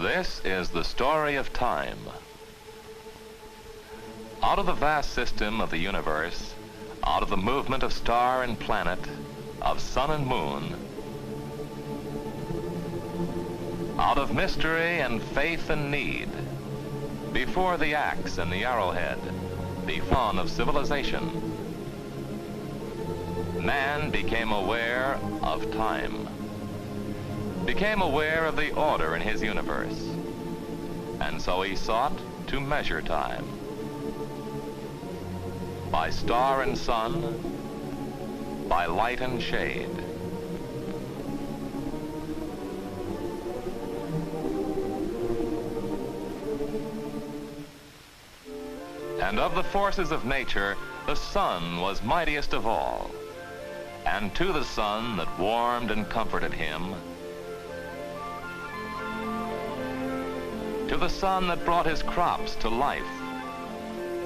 This is the story of time. Out of the vast system of the universe, out of the movement of star and planet, of sun and moon, out of mystery and faith and need, before the axe and the arrowhead, the fawn of civilization, man became aware of time, became aware of the order in his universe, and so he sought to measure time. By star and sun, by light and shade. And of the forces of nature, the sun was mightiest of all. And to the sun that warmed and comforted him, to the sun that brought his crops to life,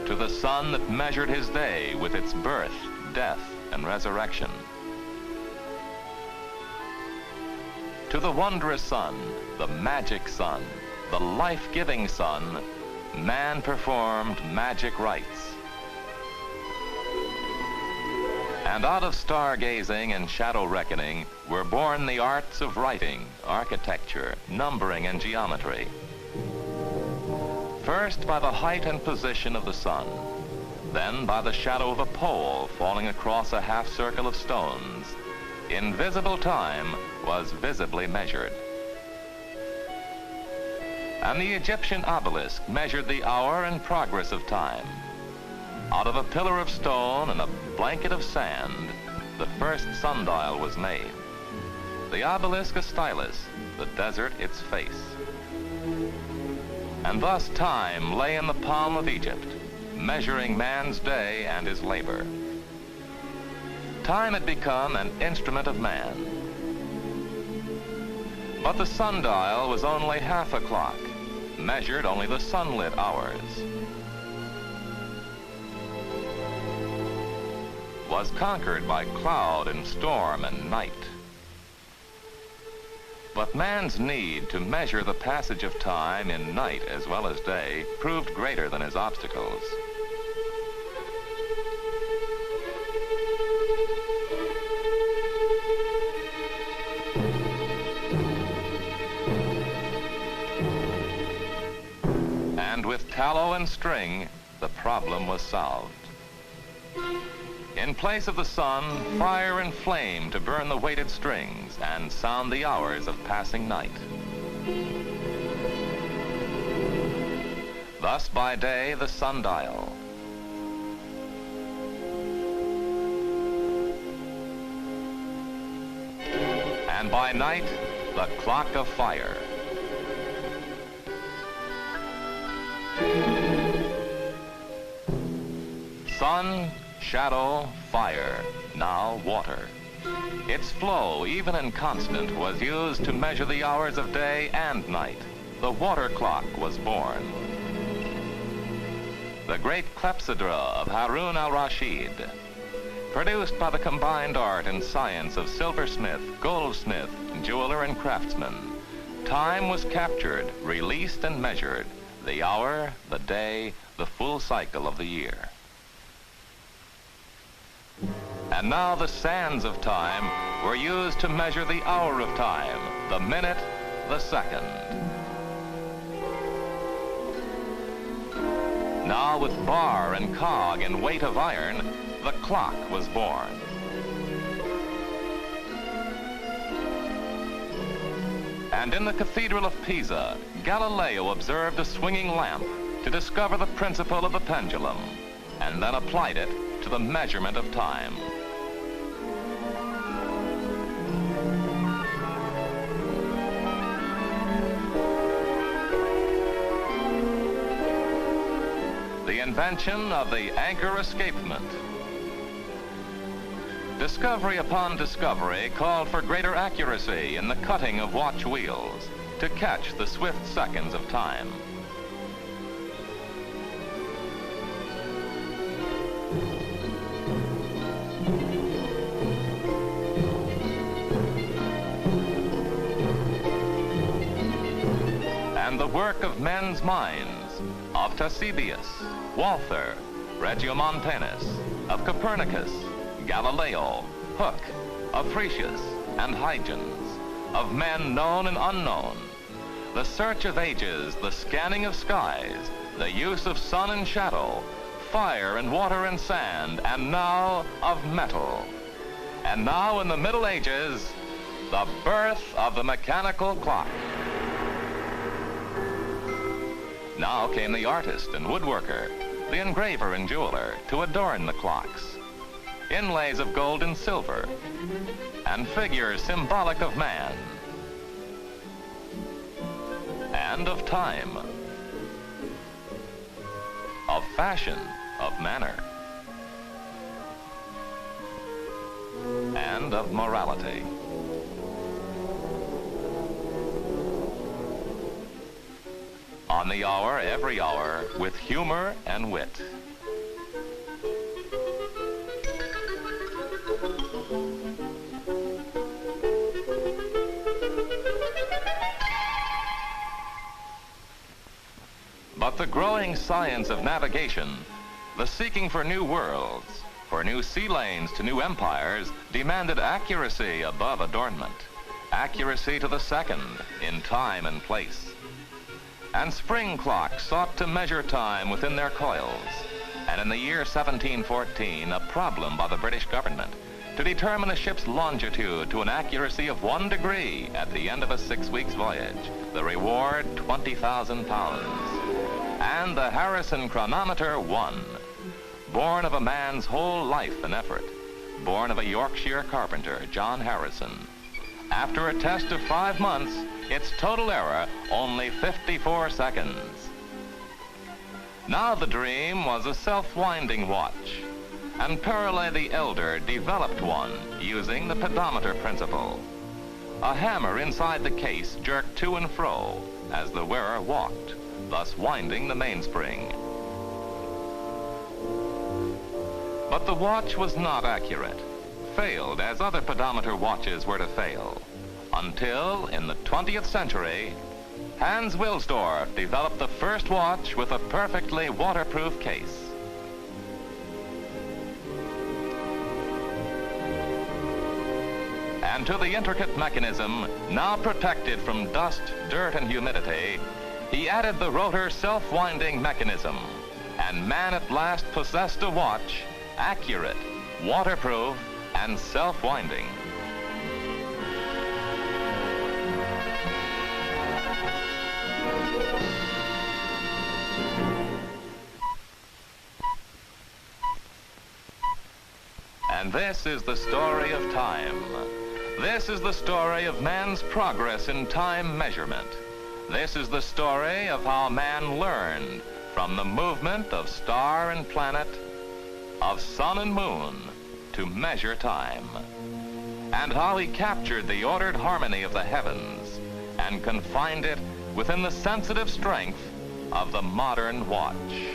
to the sun that measured his day with its birth, death, and resurrection, to the wondrous sun, the magic sun, the life-giving sun, man performed magic rites. And out of stargazing and shadow reckoning were born the arts of writing, architecture, numbering, and geometry. First by the height and position of the sun, then by the shadow of a pole falling across a half circle of stones, invisible time was visibly measured. And the Egyptian obelisk measured the hour and progress of time. Out of a pillar of stone and a blanket of sand, the first sundial was made. The obelisk a stylus, the desert its face. And thus time lay in the palm of Egypt, measuring man's day and his labor. Time had become an instrument of man. But the sundial was only half a clock, measured only the sunlit hours. Was conquered by cloud and storm and night. But man's need to measure the passage of time in night as well as day proved greater than his obstacles. And with tallow and string, the problem was solved. In place of the sun, fire and flame to burn the weighted strings and sound the hours of passing night. Thus by day the sundial, and by night the clock of fire. Sun, shadow, fire, now water. Its flow, even and constant, was used to measure the hours of day and night. The water clock was born. The great clepsydra of Harun al-Rashid, produced by the combined art and science of silversmith, goldsmith, jeweler, and craftsman. Time was captured, released, and measured. The hour, the day, the full cycle of the year. And now the sands of time were used to measure the hour of time, the minute, the second. Now with bar and cog and weight of iron, the clock was born. And in the Cathedral of Pisa, Galileo observed a swinging lamp to discover the principle of the pendulum, and then applied it to the measurement of time. The invention of the anchor escapement. Discovery upon discovery called for greater accuracy in the cutting of watch wheels to catch the swift seconds of time. and the work of men's minds, of Ctesibius, Walther, Regiomontanus, of Copernicus, Galileo, Hooke, of Frisius, and Huygens, of men known and unknown, the search of ages, the scanning of skies, the use of sun and shadow, fire and water and sand, and now of metal. And now in the Middle Ages, the birth of the mechanical clock. Now came the artist and woodworker, the engraver and jeweler to adorn the clocks. Inlays of gold and silver, and figures symbolic of man, and of time, of fashion, of manner, and of morality. On the hour, every hour, with humor and wit. But the growing science of navigation, the seeking for new worlds, for new sea lanes to new empires, demanded accuracy above adornment, accuracy to the second in time and place. And spring clocks sought to measure time within their coils, and in the year 1714, a problem by the British government to determine a ship's longitude to an accuracy of 1 degree at the end of a 6 weeks voyage. The reward, £20,000. And the Harrison chronometer won. Born of a man's whole life and effort, born of a Yorkshire carpenter, John Harrison. After a test of 5 months, its total error only 54 seconds. Now the dream was a self-winding watch, and Perle the Elder developed one using the pedometer principle. A hammer inside the case jerked to and fro as the wearer walked, thus winding the mainspring. But the watch was not accurate, failed as other pedometer watches were to fail, until in the 20th century, Hans Wilsdorf developed the first watch with a perfectly waterproof case. And to the intricate mechanism, now protected from dust, dirt, and humidity, he added the rotor self-winding mechanism, and man at last possessed a watch accurate, waterproof, and self-winding. And this is the story of time. This is the story of man's progress in time measurement. This is the story of how man learned from the movement of star and planet, of sun and moon, to measure time, and how he captured the ordered harmony of the heavens and confined it within the sensitive strength of the modern watch.